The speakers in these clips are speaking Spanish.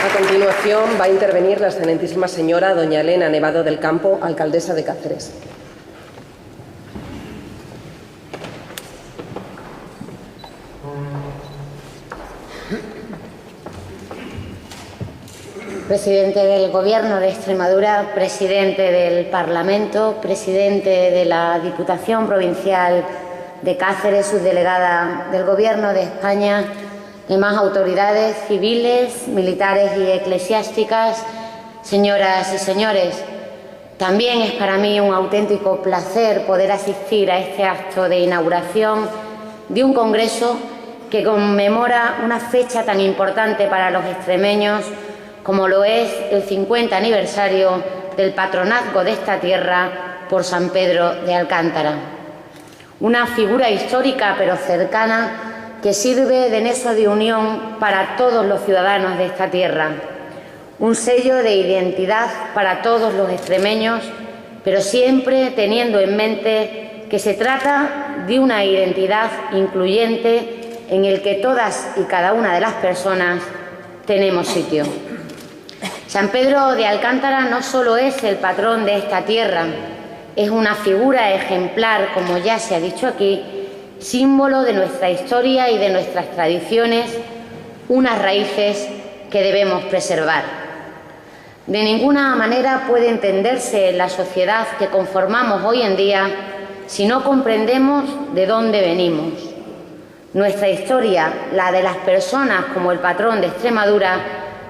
A continuación va a intervenir la excelentísima señora doña Elena Nevado del Campo, alcaldesa de Cáceres. Presidente del Gobierno de Extremadura, presidente del Parlamento, presidente de la Diputación Provincial de Cáceres, subdelegada del Gobierno de España, demás autoridades civiles, militares y eclesiásticas, señoras y señores. También es para mí un auténtico placer poder asistir a este acto de inauguración de un congreso que conmemora una fecha tan importante para los extremeños como lo es el 50 aniversario del patronazgo de esta tierra por San Pedro de Alcántara. Una figura histórica pero cercana que sirve de nexo de unión para todos los ciudadanos de esta tierra. Un sello de identidad para todos los extremeños, pero siempre teniendo en mente que se trata de una identidad incluyente en el que todas y cada una de las personas tenemos sitio. San Pedro de Alcántara no solo es el patrón de esta tierra, es una figura ejemplar, como ya se ha dicho aquí, símbolo de nuestra historia y de nuestras tradiciones, unas raíces que debemos preservar. De ninguna manera puede entenderse la sociedad que conformamos hoy en día si no comprendemos de dónde venimos. Nuestra historia, la de las personas como el patrón de Extremadura,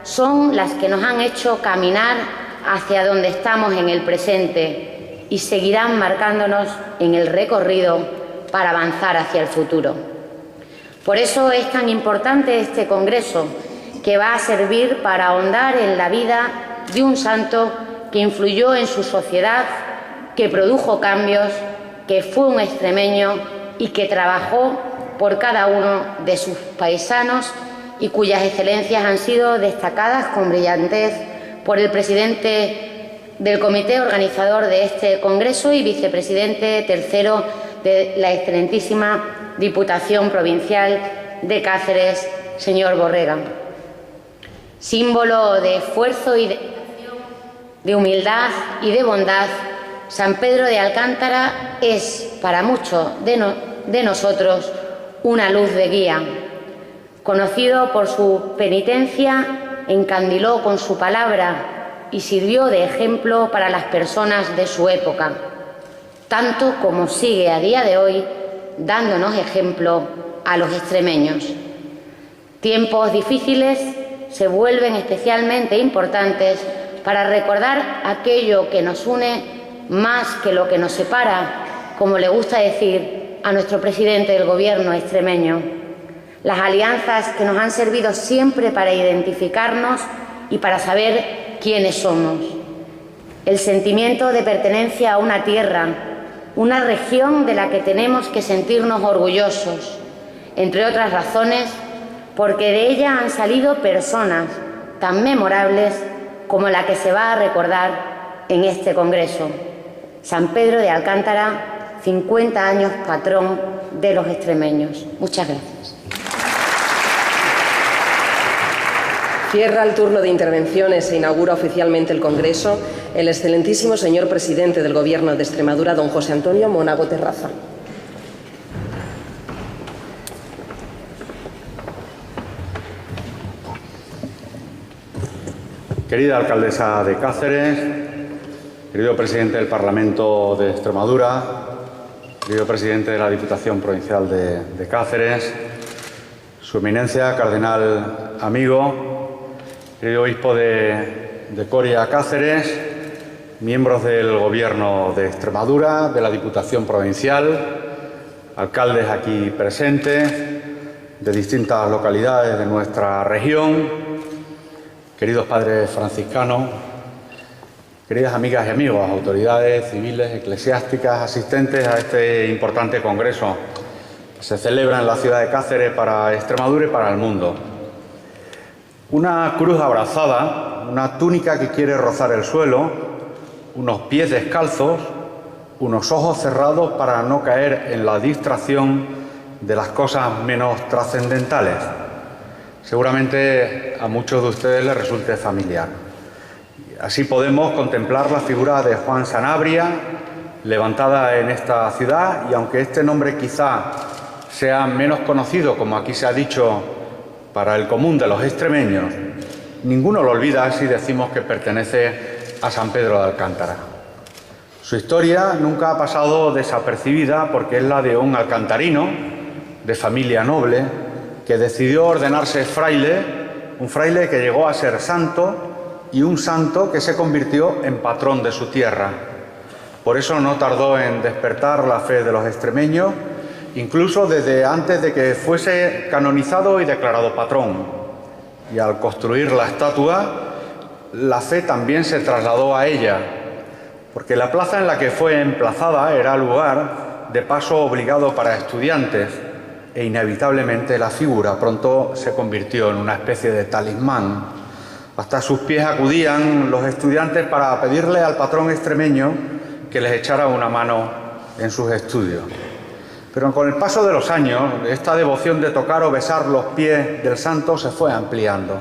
son las que nos han hecho caminar hacia donde estamos en el presente y seguirán marcándonos en el recorrido para avanzar hacia el futuro. Por eso es tan importante este congreso, que va a servir para ahondar en la vida de un santo que influyó en su sociedad, que produjo cambios, que fue un extremeño y que trabajó por cada uno de sus paisanos y cuyas excelencias han sido destacadas con brillantez por el presidente del comité organizador de este congreso y vicepresidente tercero de la excelentísima Diputación Provincial de Cáceres, señor Borrega. Símbolo de esfuerzo y de humildad y de bondad, San Pedro de Alcántara es, para muchos de nosotros, una luz de guía. Conocido por su penitencia, encandiló con su palabra y sirvió de ejemplo para las personas de su época, tanto como sigue a día de hoy dándonos ejemplo a los extremeños. Tiempos difíciles se vuelven especialmente importantes para recordar aquello que nos une más que lo que nos separa, como le gusta decir a nuestro presidente del Gobierno extremeño. Las alianzas que nos han servido siempre para identificarnos y para saber quiénes somos. El sentimiento de pertenencia a una tierra, una región de la que tenemos que sentirnos orgullosos, entre otras razones, porque de ella han salido personas tan memorables como la que se va a recordar en este congreso. San Pedro de Alcántara, 50 años patrón de los extremeños. Muchas gracias. Cierra el turno de intervenciones e inaugura oficialmente el Congreso el excelentísimo señor presidente del Gobierno de Extremadura, don José Antonio Monago Terraza. Querida alcaldesa de Cáceres, querido presidente del Parlamento de Extremadura, querido presidente de la Diputación Provincial de Cáceres, Su Eminencia, cardenal amigo, querido obispo de Coria, Cáceres, miembros del Gobierno de Extremadura, de la Diputación Provincial, alcaldes aquí presentes, de distintas localidades de nuestra región, queridos padres franciscanos, queridas amigas y amigos, autoridades civiles, eclesiásticas, asistentes a este importante congreso que se celebra en la ciudad de Cáceres para Extremadura y para el mundo. Una cruz abrazada, una túnica que quiere rozar el suelo, unos pies descalzos, unos ojos cerrados para no caer en la distracción de las cosas menos trascendentales. seguramente a muchos de ustedes les resulte familiar. Así podemos contemplar la figura de Juan Sanabria, levantada en esta ciudad, y aunque este nombre quizá sea menos conocido, como aquí se ha dicho, para el común de los extremeños, ninguno lo olvida si decimos que pertenece a San Pedro de Alcántara. Su historia nunca ha pasado desapercibida porque es la de un alcantarino de familia noble que decidió ordenarse fraile, un fraile que llegó a ser santo y un santo que se convirtió en patrón de su tierra. Por eso no tardó en despertar la fe de los extremeños, incluso desde antes de que fuese canonizado y declarado patrón. Y al construir la estatua, la fe también se trasladó a ella, porque la plaza en la que fue emplazada era lugar de paso obligado para estudiantes, e inevitablemente la figura pronto se convirtió en una especie de talismán. Hasta sus pies acudían los estudiantes para pedirle al patrón extremeño que les echara una mano en sus estudios. Pero con el paso de los años, esta devoción de tocar o besar los pies del santo se fue ampliando.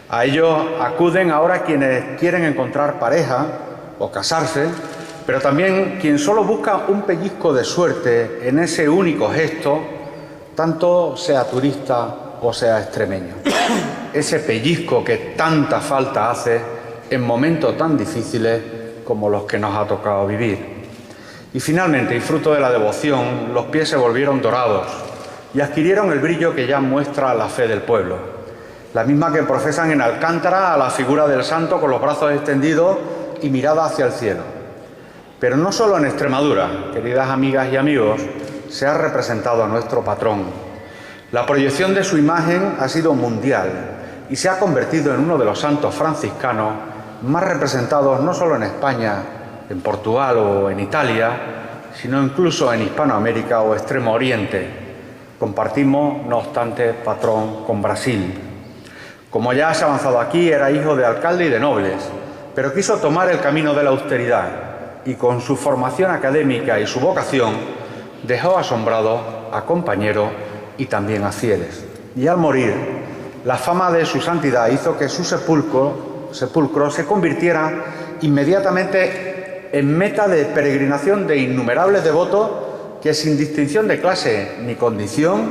A ellos acuden ahora quienes quieren encontrar pareja o casarse, pero también quien solo busca un pellizco de suerte en ese único gesto, tanto sea turista o sea extremeño. Ese pellizco que tanta falta hace en momentos tan difíciles como los que nos ha tocado vivir. Y finalmente, y fruto de la devoción, los pies se volvieron dorados y adquirieron el brillo que ya muestra la fe del pueblo, la misma que profesan en Alcántara a la figura del santo con los brazos extendidos y mirada hacia el cielo. Pero no solo en Extremadura, queridas amigas y amigos, se ha representado a nuestro patrón. La proyección de su imagen ha sido mundial y se ha convertido en uno de los santos franciscanos más representados no solo en España, en Portugal o en Italia, sino incluso en Hispanoamérica o Extremo Oriente. Compartimos, no obstante, patrón con Brasil. Como ya se ha avanzado aquí, era hijo de alcalde y de nobles, pero quiso tomar el camino de la austeridad y con su formación académica y su vocación dejó asombrado a compañeros y también a fieles. Y al morir, la fama de su santidad hizo que su sepulcro se convirtiera inmediatamente en meta de peregrinación de innumerables devotos que, sin distinción de clase ni condición,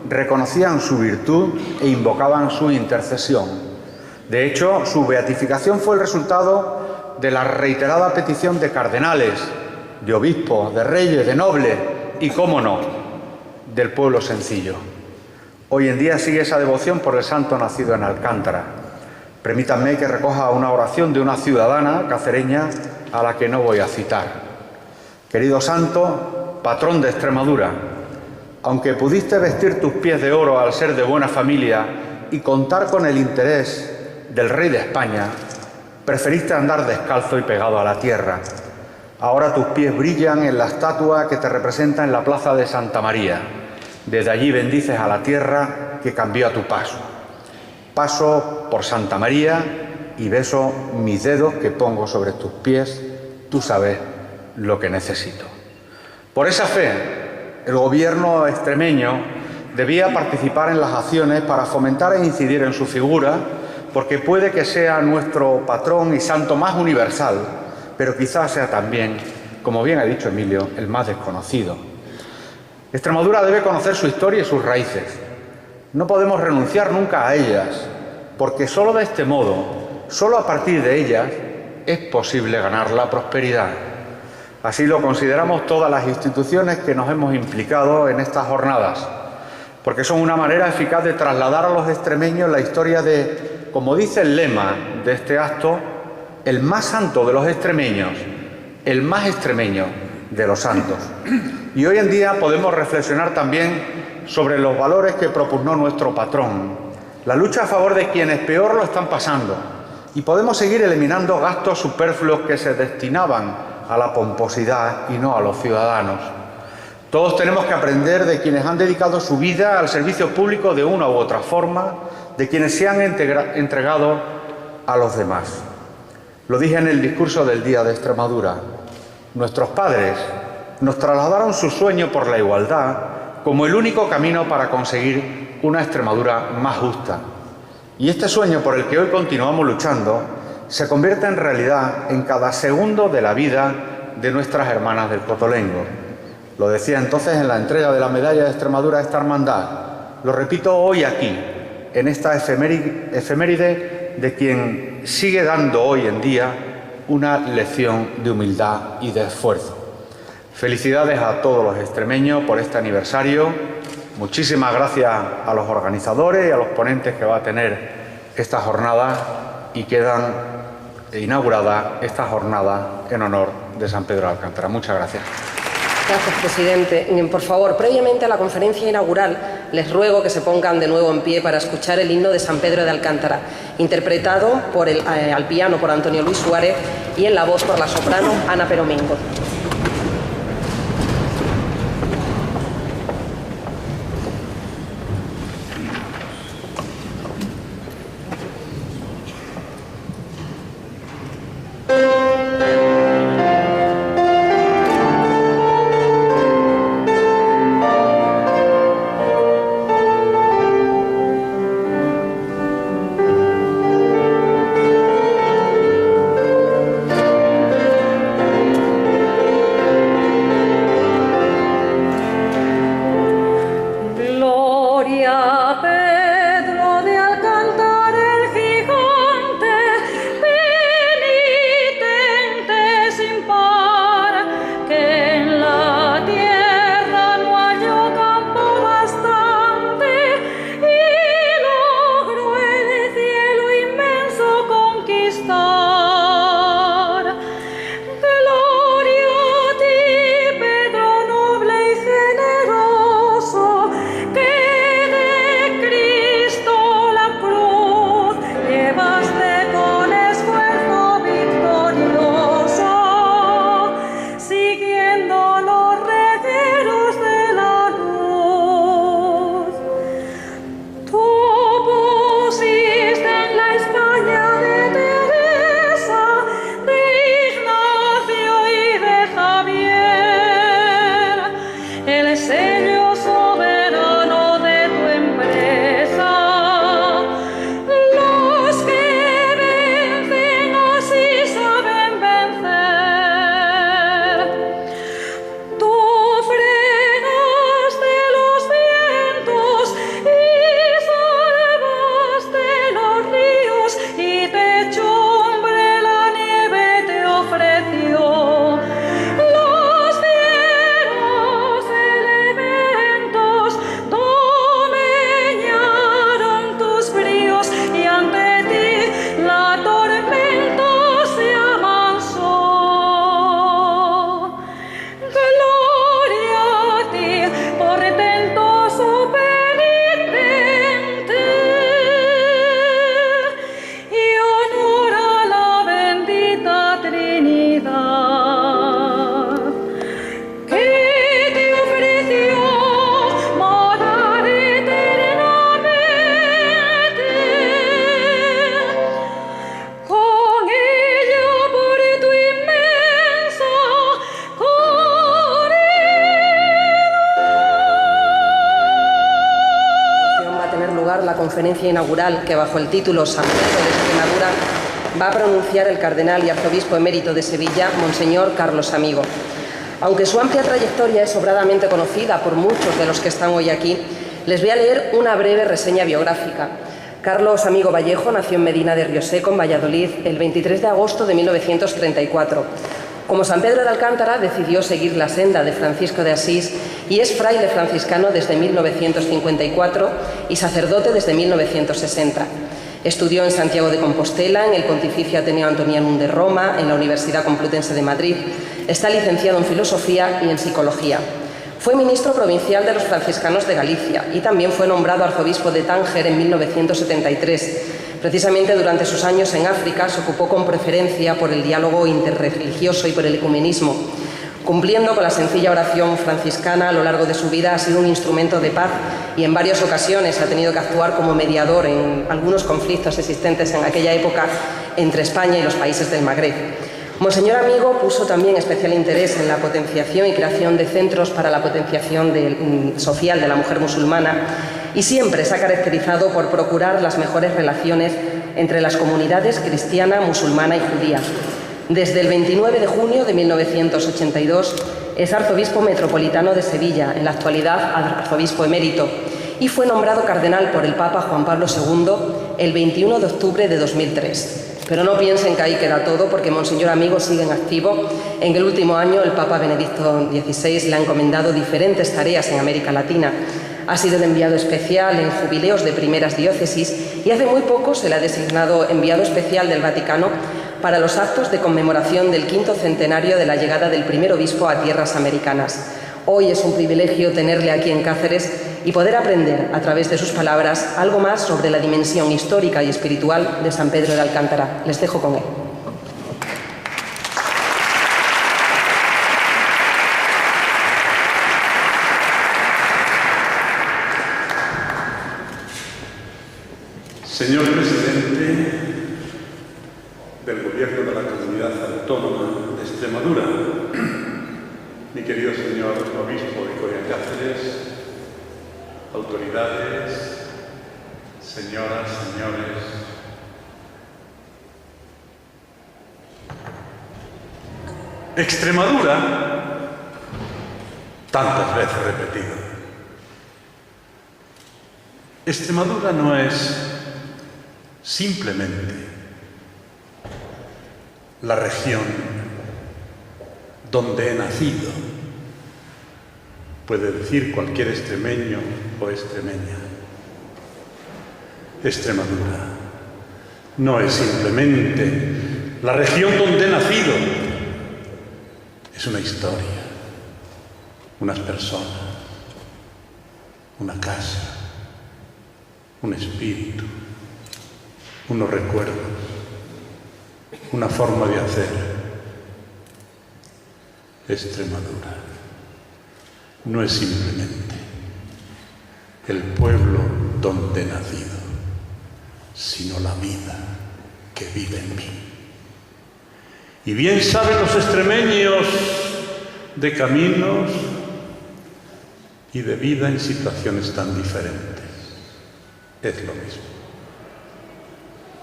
reconocían su virtud e invocaban su intercesión. De hecho, su beatificación fue el resultado de la reiterada petición de cardenales, de obispos, de reyes, de nobles y, cómo no, del pueblo sencillo. Hoy en día sigue esa devoción por el santo nacido en Alcántara. Permítanme que recoja una oración de una ciudadana cacereña a la que no voy a citar. Querido santo, patrón de Extremadura, aunque pudiste vestir tus pies de oro al ser de buena familia y contar con el interés del rey de España, preferiste andar descalzo y pegado a la tierra. Ahora tus pies brillan en la estatua que te representa en la plaza de Santa María. Desde allí bendices a la tierra que cambió a tu paso. Paso por Santa María y beso mis dedos que pongo sobre tus pies. Tú sabes lo que necesito. Por esa fe, el gobierno extremeño debía participar en las acciones para fomentar e incidir en su figura, porque puede que sea nuestro patrón y santo más universal, pero quizás sea también, como bien ha dicho Emilio, el más desconocido. Extremadura debe conocer su historia y sus raíces. No podemos renunciar nunca a ellas, porque solo de este modo, solo a partir de ellas, es posible ganar la prosperidad. Así lo consideramos todas las instituciones que nos hemos implicado en estas jornadas, porque son una manera eficaz de trasladar a los extremeños la historia de, como dice el lema de este acto, el más santo de los extremeños, el más extremeño de los santos. Y hoy en día podemos reflexionar también sobre los valores que propugnó nuestro patrón, la lucha a favor de quienes peor lo están pasando, y podemos seguir eliminando gastos superfluos que se destinaban a la pomposidad y no a los ciudadanos. Todos tenemos que aprender de quienes han dedicado su vida al servicio público de una u otra forma, de quienes se han entregado a los demás. Lo dije en el discurso del Día de Extremadura. Nuestros padres nos trasladaron su sueño por la igualdad como el único camino para conseguir una Extremadura más justa. Y este sueño por el que hoy continuamos luchando se convierte en realidad en cada segundo de la vida de nuestras hermanas del Cotolengo. Lo decía entonces en la entrega de la medalla de Extremadura a esta hermandad. Lo repito hoy aquí, en esta efeméride de quien sigue dando hoy en día una lección de humildad y de esfuerzo. Felicidades a todos los extremeños por este aniversario. Muchísimas gracias a los organizadores y a los ponentes que va a tener esta jornada, y quedan inaugurada esta jornada en honor de San Pedro de Alcántara. Muchas gracias. Gracias, presidente. Por favor, previamente a la conferencia inaugural, les ruego que se pongan de nuevo en pie para escuchar el himno de San Pedro de Alcántara, interpretado al piano por Antonio Luis Suárez y en la voz por la soprano Ana Peromingo. Conferencia inaugural que, bajo el título San Pedro de Extremadura, va a pronunciar el cardenal y arzobispo emérito de Sevilla, Monseñor Carlos Amigo. Aunque su amplia trayectoria es sobradamente conocida por muchos de los que están hoy aquí, les voy a leer una breve reseña biográfica. Carlos Amigo Vallejo nació en Medina de Rioseco, en Valladolid, el 23 de agosto de 1934. Como San Pedro de Alcántara, decidió seguir la senda de Francisco de Asís y es fraile franciscano desde 1954 y sacerdote desde 1960. Estudió en Santiago de Compostela, en el Pontificio Ateneo Antonianum de Roma, en la Universidad Complutense de Madrid. Está licenciado en Filosofía y en Psicología. Fue ministro provincial de los franciscanos de Galicia y también fue nombrado arzobispo de Tánger en 1973. Precisamente durante sus años en África se ocupó con preferencia por el diálogo interreligioso y por el ecumenismo. Cumpliendo con la sencilla oración franciscana a lo largo de su vida, ha sido un instrumento de paz y en varias ocasiones ha tenido que actuar como mediador en algunos conflictos existentes en aquella época entre España y los países del Magreb. Monseñor Amigo puso también especial interés en la potenciación y creación de centros para la potenciación social de la mujer musulmana y siempre se ha caracterizado por procurar las mejores relaciones entre las comunidades cristiana, musulmana y judía. Desde el 29 de junio de 1982 es arzobispo metropolitano de Sevilla, en la actualidad arzobispo emérito, y fue nombrado cardenal por el Papa Juan Pablo II el 21 de octubre de 2003. Pero no piensen que ahí queda todo, porque Monseñor Amigo sigue en activo. En el último año, el Papa Benedicto XVI le ha encomendado diferentes tareas en América Latina. Ha sido el enviado especial en jubileos de primeras diócesis y hace muy poco se le ha designado enviado especial del Vaticano para los actos de conmemoración del 5º centenario de la llegada del primer obispo a tierras americanas. Hoy es un privilegio tenerle aquí en Cáceres y poder aprender, a través de sus palabras, algo más sobre la dimensión histórica y espiritual de San Pedro de Alcántara. Les dejo con él. Señor Presidente del Gobierno de la Comunidad Autónoma de Extremadura, mi querido señor Obispo de Coria Cáceres, autoridades, señoras, señores, Extremadura, tantas veces repetido. Extremadura no es simplemente la región donde he nacido, puede decir cualquier extremeño o extremeña. Extremadura no es simplemente la región donde he nacido, es una historia, unas personas, una casa, un espíritu, unos recuerdos, una forma de hacer. Extremadura no es simplemente el pueblo donde he nacido, sino la vida que vive en mí. Y bien saben los extremeños de caminos y de vida en situaciones tan diferentes. Es lo mismo.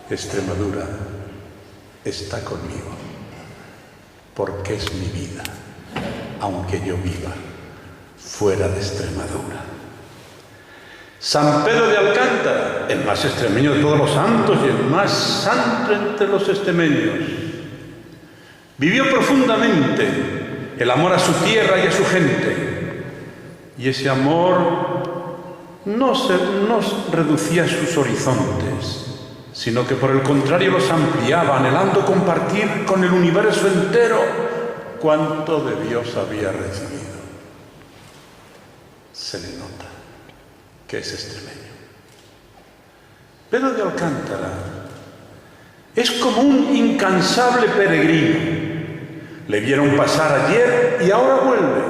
Extremadura está conmigo, porque es mi vida, aunque yo viva fuera de Extremadura. San Pedro de Alcántara, el más extremeño de todos los santos y el más santo entre los extremeños, vivió profundamente el amor a su tierra y a su gente, y ese amor no reducía sus horizontes, sino que por el contrario los ampliaba, anhelando compartir con el universo entero cuanto de Dios había recibido. Se le nota que es extremeño. Pedro de Alcántara es como un incansable peregrino. Le vieron pasar ayer y ahora vuelve.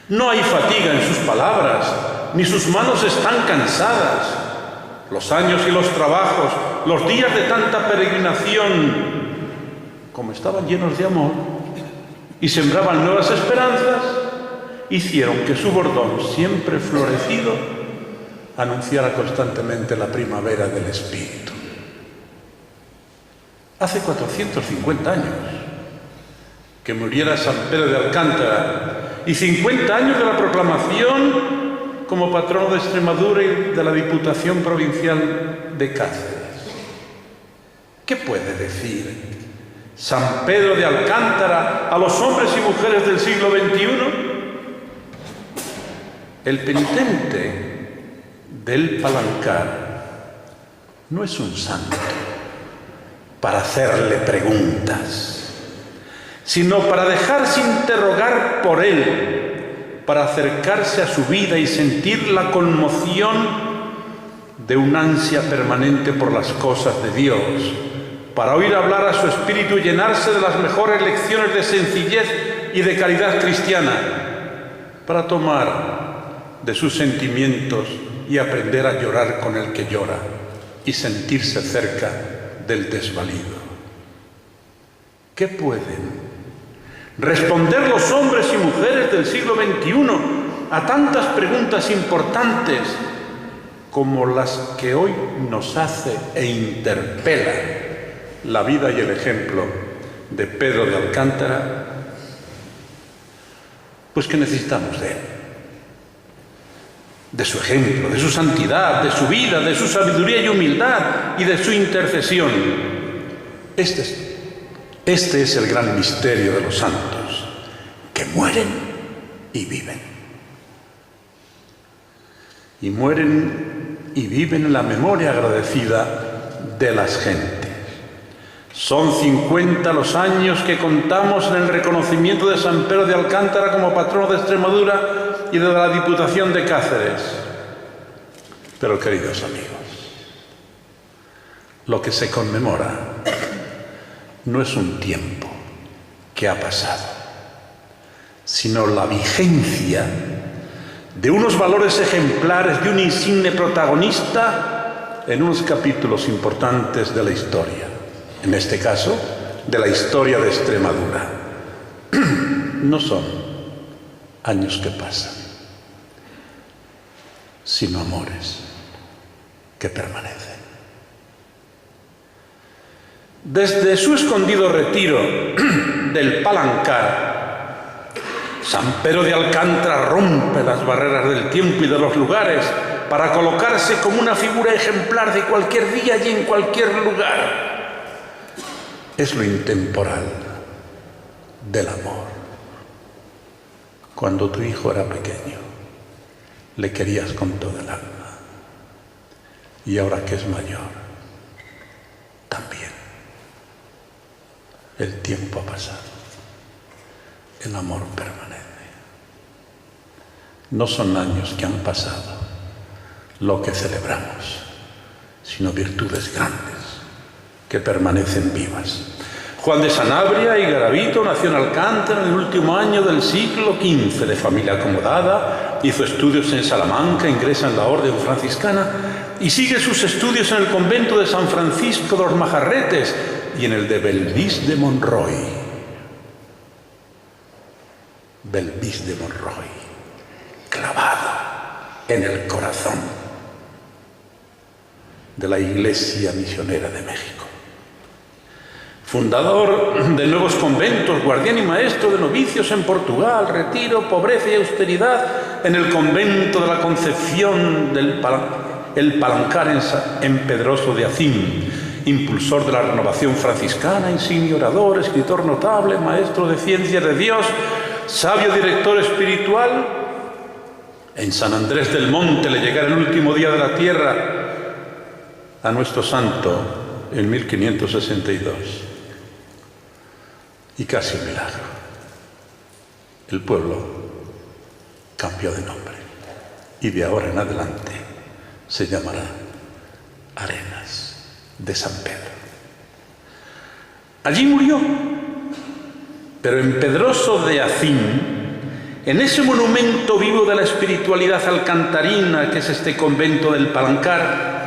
No hay fatiga en sus palabras, ni sus manos están cansadas. Los años y los trabajos, los días de tanta peregrinación, como estaban llenos de amor y sembraban nuevas esperanzas, hicieron que su bordón, siempre florecido, anunciara constantemente la primavera del espíritu. Hace 450 años que muriera San Pedro de Alcántara y 50 años de la proclamación como patrono de Extremadura y de la Diputación Provincial de Cáceres. ¿Qué puede decir San Pedro de Alcántara a los hombres y mujeres del siglo XXI? El penitente del Palancar no es un santo para hacerle preguntas, sino para dejarse interrogar por él, para acercarse a su vida y sentir la conmoción de una ansia permanente por las cosas de Dios, para oír hablar a su espíritu y llenarse de las mejores lecciones de sencillez y de caridad cristiana, para tomar de sus sentimientos y aprender a llorar con el que llora y sentirse cerca del desvalido. ¿Qué pueden responder los hombres y mujeres del siglo XXI a tantas preguntas importantes como las que hoy nos hace e interpela la vida y el ejemplo de Pedro de Alcántara, pues que necesitamos de él, de su ejemplo, de su santidad, de su vida, de su sabiduría y humildad y de su intercesión. Este es el gran misterio de los santos, que mueren y viven. Y mueren y viven en la memoria agradecida de las gentes. Son 50 los años que contamos en el reconocimiento de San Pedro de Alcántara como patrono de Extremadura y de la Diputación de Cáceres. Pero, queridos amigos, lo que se conmemora no es un tiempo que ha pasado, sino la vigencia de unos valores ejemplares de un insigne protagonista en unos capítulos importantes de la historia, en este caso, de la historia de Extremadura. No son años que pasan, sino amores que permanecen. Desde su escondido retiro del Palancar, San Pedro de Alcántara rompe las barreras del tiempo y de los lugares para colocarse como una figura ejemplar de cualquier día y en cualquier lugar. Es lo intemporal del amor. Cuando tu hijo era pequeño, le querías con todo el alma. Y ahora que es mayor, también. El tiempo ha pasado. El amor permanece. No son años que han pasado lo que celebramos, sino virtudes grandes que permanecen vivas. Juan de Sanabria y Garavito nació en Alcántara en el último año del siglo XV, de familia acomodada, hizo estudios en Salamanca, ingresa en la orden franciscana y sigue sus estudios en el convento de San Francisco de los Majarretes y en el de Belvis de Monroy. Belvis de Monroy, clavado en el corazón de la Iglesia Misionera de México. Fundador de nuevos conventos, guardián y maestro de novicios en Portugal, retiro, pobreza y austeridad en el convento de la Concepción del Palancar en Pedroso de Acín, impulsor de la renovación franciscana, insigne orador, escritor notable, maestro de ciencias de Dios, sabio director espiritual. En San Andrés del Monte le llegara el último día de la tierra a nuestro santo en 1562. Y casi un milagro. El pueblo cambió de nombre y de ahora en adelante se llamará Arenas de San Pedro. Allí murió, pero en Pedroso de Acín, en ese monumento vivo de la espiritualidad alcantarina que es este convento del Palancar,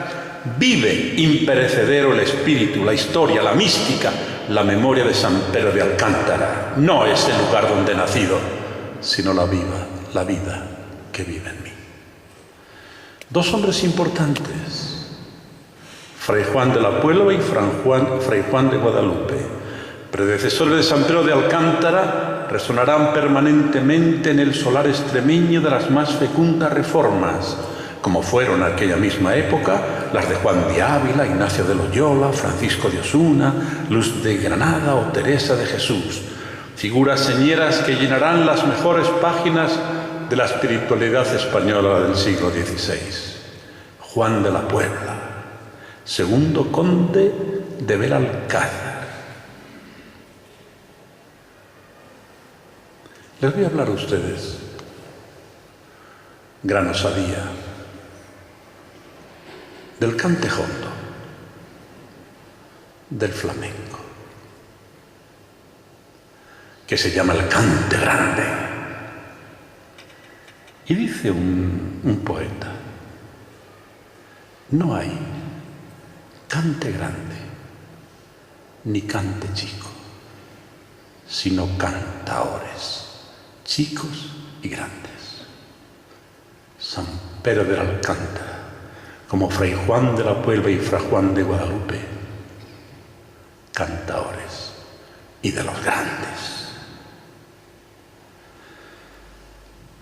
vive imperecedero el espíritu, la historia, la mística, la memoria de San Pedro de Alcántara. No es el lugar donde he nacido, sino la vida que vive en mí. Dos hombres importantes, Fray Juan de la Puebla y Fray Juan de Guadalupe, predecesores de San Pedro de Alcántara, resonarán permanentemente en el solar extremeño de las más fecundas reformas, como fueron en aquella misma época las de Juan de Ávila, Ignacio de Loyola, Francisco de Osuna, Luz de Granada o Teresa de Jesús, figuras señeras que llenarán las mejores páginas de la espiritualidad española del siglo XVI. Juan de la Puebla, segundo conde de Belalcázar. Les voy a hablar a ustedes, gran osadía, del cante hondo, del flamenco, que se llama el cante grande. Y dice un poeta, no hay cante grande ni cante chico, sino cantaores, chicos y grandes. Pedro de Alcántara, como Fray Juan de la Puebla y Fray Juan de Guadalupe, cantaores y de los grandes.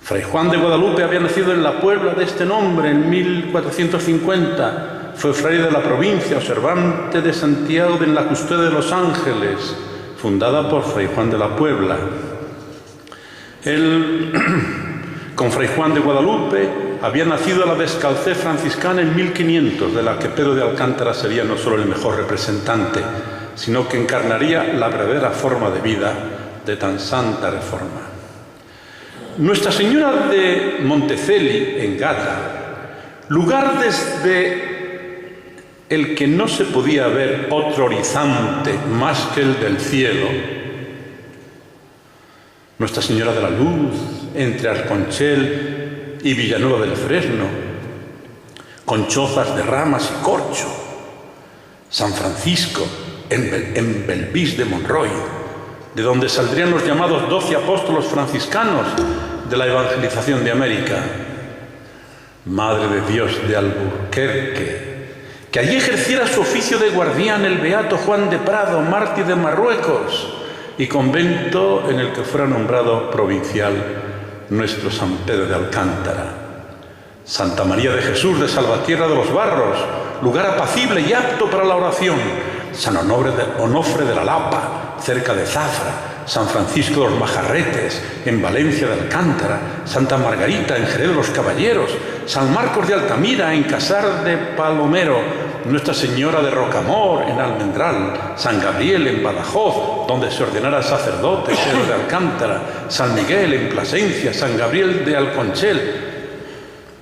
Fray Juan de Guadalupe había nacido en la Puebla de este nombre en 1450. Fue fraile de la provincia, observante de Santiago en la Custodia de los Ángeles, fundada por Fray Juan de la Puebla. Él, con Fray Juan de Guadalupe, había nacido la descalcez franciscana en 1500, de la que Pedro de Alcántara sería no solo el mejor representante, sino que encarnaría la verdadera forma de vida de tan santa reforma. Nuestra Señora de Monteceli, en Gata, lugar desde el que no se podía ver otro horizonte más que el del cielo, Nuestra Señora de la Luz, entre Arconchel y Villanueva del Fresno, con chozas de ramas y corcho, San Francisco, en Belvís de Monroy, de donde saldrían los llamados 12 apóstolos franciscanos de la evangelización de América, Madre de Dios de Alburquerque, que allí ejerciera su oficio de guardián el beato Juan de Prado, mártir de Marruecos, y convento en el que fuera nombrado provincial nuestro San Pedro de Alcántara. Santa María de Jesús de Salvatierra de los Barros, lugar apacible y apto para la oración. San Onofre de la Lapa, cerca de Zafra. San Francisco de los Majarretes, en Valencia de Alcántara. Santa Margarita, en Jerez de los Caballeros. San Marcos de Altamira, en Casar de Palomero. Nuestra Señora de Rocamor, en Almendral. San Gabriel, en Badajoz, donde se ordenara sacerdote Pedro de Alcántara. San Miguel, en Plasencia. San Gabriel de Alconchel.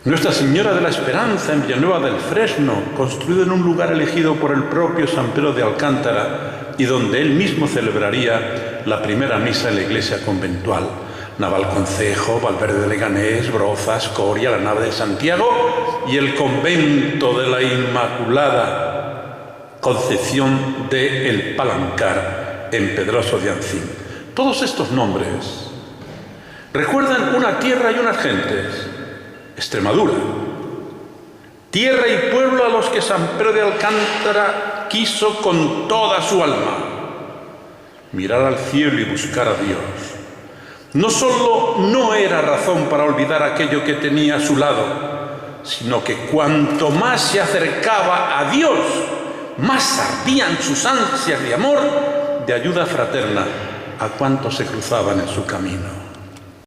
Nuestra Señora de la Esperanza, en Villanueva del Fresno, construido en un lugar elegido por el propio San Pedro de Alcántara y donde él mismo celebraría la primera misa en la iglesia conventual. Navalconcejo, Valverde de Leganés, Brozas, Coria, la nave de Santiago y el convento de la Inmaculada Concepción de El Palancar, en Pedroso de Ancín. Todos estos nombres recuerdan una tierra y unas gentes. Extremadura, tierra y pueblo a los que San Pedro de Alcántara quiso con toda su alma mirar al cielo y buscar a Dios. No solo no era razón para olvidar aquello que tenía a su lado, sino que cuanto más se acercaba a Dios, más ardían sus ansias de amor, de ayuda fraterna a cuantos se cruzaban en su camino.